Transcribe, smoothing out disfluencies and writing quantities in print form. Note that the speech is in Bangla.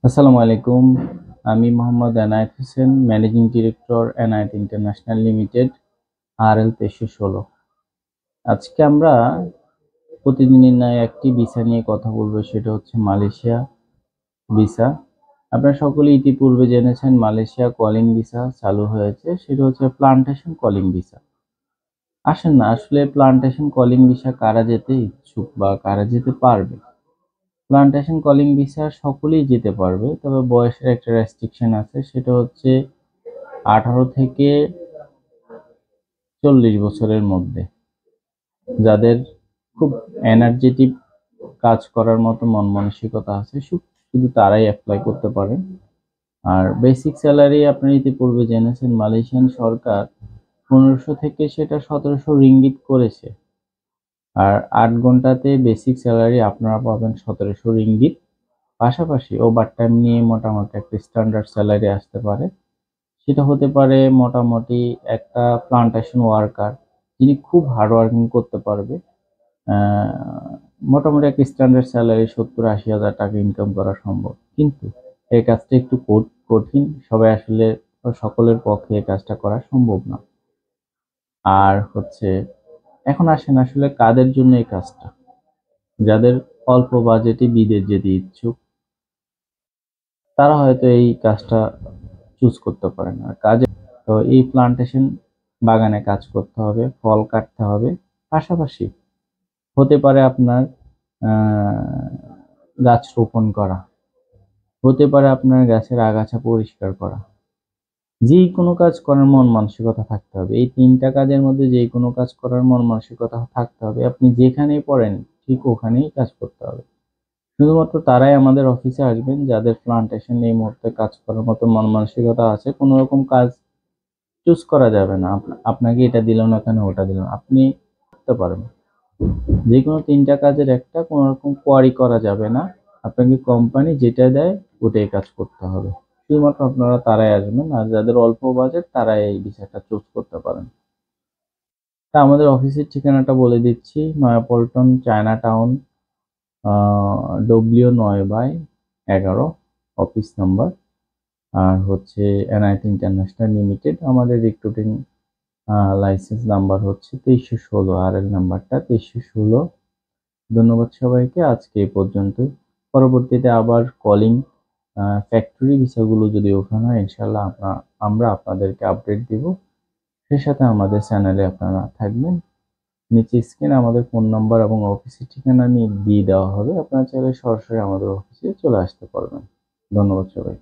আসসালামু আলাইকুম। আমি Mohammad Enayet Hossain, managing director Enayet international limited, RL 2316। আজকে আমরা প্রতিদিনের ন্যায় একটি ভিসা নিয়ে কথা বলবো, সেটা হচ্ছে মালয়েশিয়া ভিসা। আপনারা সকলে ইতিপূর্বে জেনেছেন মালয়েশিয়া কলিং ভিসা চালু হয়েছে, সেটা হচ্ছে প্লান্টেশন কলিং ভিসা। আসেন না, আসলে প্লান্টেশন কলিং ভিসা কারা যেতে ইচ্ছুক বা কারা যেতে পারবে? প্লান্টেশন কলিং ভিসা সকলেই যেতে পারবে, তবে বয়সের একটা রেস্ট্রিকশন আছে, সেটা হচ্ছে 18 থেকে 40 বছরের মধ্যে। যাদের খুব এনার্জেটিক কাজ করার মতো মন মানসিকতা আছে শুধু তারাই অ্যাপ্লাই করতে পারেন। আর বেসিক স্যালারি আপনারা ইতিপূর্বে জেনেছেন মালয়েশিয়ান সরকার 1500 থেকে সেটা 1700 রিঙ্গিত করেছে। আর 8 ঘন্টাতে বেসিক স্যালারি আপনারা পাবেন 1700 রিঙ্গিত। পাশাপাশি ওভারটাইম নিয়ে মোটামুটি একটা স্ট্যান্ডার্ড স্যালারি আসতে পারে। সেটা হতে পারে মোটামুটি একটা প্লান্টেশন ওয়ার্কার যিনি খুব হার্ড ওয়ার্কিং করতে পারবে, মোটামুটি একটা স্ট্যান্ডার্ড স্যালারি 70-80 হাজার টাকা ইনকাম করা সম্ভব। কিন্তু এই কাজটা একটু কঠিন, সবাই আসলে সকলের পক্ষে এই কাজটা করা সম্ভব না। আর হচ্ছে এখন আসেন আসলে কাদের জন্য এই কাজটা। যাদের অল্প বাজেটে বিদেশ যেতে ইচ্ছুক তারা হয়তো এই কাজটা চুজ করতে পারে না। তো এই প্লান্টেশন বাগানে কাজ করতে হবে, ফল কাটতে হবে, পাশাপাশি হতে পারে আপনার গাছ রোপণ করা, হতে পারে আপনার গাছের আগাছা পরিষ্কার করা। যে কোনো কাজ করার মন মানসিকতা থাকতে হবে। এই 3টা কাজের মধ্যে যে কোনো কাজ করার মন মানসিকতা থাকতে হবে। আপনি যেখানেই পড়েন ঠিক ওখানেই কাজ করতে হবে। শুধুমাত্র তারাই আমাদের অফিসে আসবেন যাদের প্লান্টেশন এই মুহূর্তে কাজ করার মতো মন মানসিকতা আছে। কোনো রকম কাজ চুজ করা যাবে না। আপনাকে এটা দিল না কেন ওটা দিল না, আপনি করতে পারবেন। যে কোনো 3টা কাজের একটা কোনো রকম কোয়ারি করা যাবে না। আপনাকে কোম্পানি যেটা দেয় ওটাই কাজ করতে হবে। শুধুমাত্র আপনারা তারাই আসবেন, আর যাদের অল্প বাজেট তারাই এই বিষয়টা চুজ করতে পারেন। তা আমাদের অফিসের ঠিকানাটা বলে দিচ্ছি, Nayapaltan, Chinatown, W9/11 office number. আর হচ্ছে এনআইটি ইন্টারন্যাশনাল লিমিটেড। আমাদের রিক্রুটিং লাইসেন্স নাম্বার হচ্ছে 2316, RL নাম্বারটা 2316। ধন্যবাদ সবাইকে, আজকে এই পর্যন্ত। পরবর্তীতে আবার কলিং ফ্যাক্টরি ভিসাগুলো যদি ওপেন হয় ইনশাল্লাহ আমরা আপনাদেরকে আপডেট দিব। সেই সাথে আমাদের চ্যানেলে আপনারা থাকবেন। নিচে স্ক্রিনে আমাদের ফোন নাম্বার এবং অফিসের ঠিকানা নিয়ে দিয়ে দেওয়া হবে, আপনারা চাইলে সরাসরি আমাদের অফিসে চলে আসতে পারবেন। ধন্যবাদ সবাই।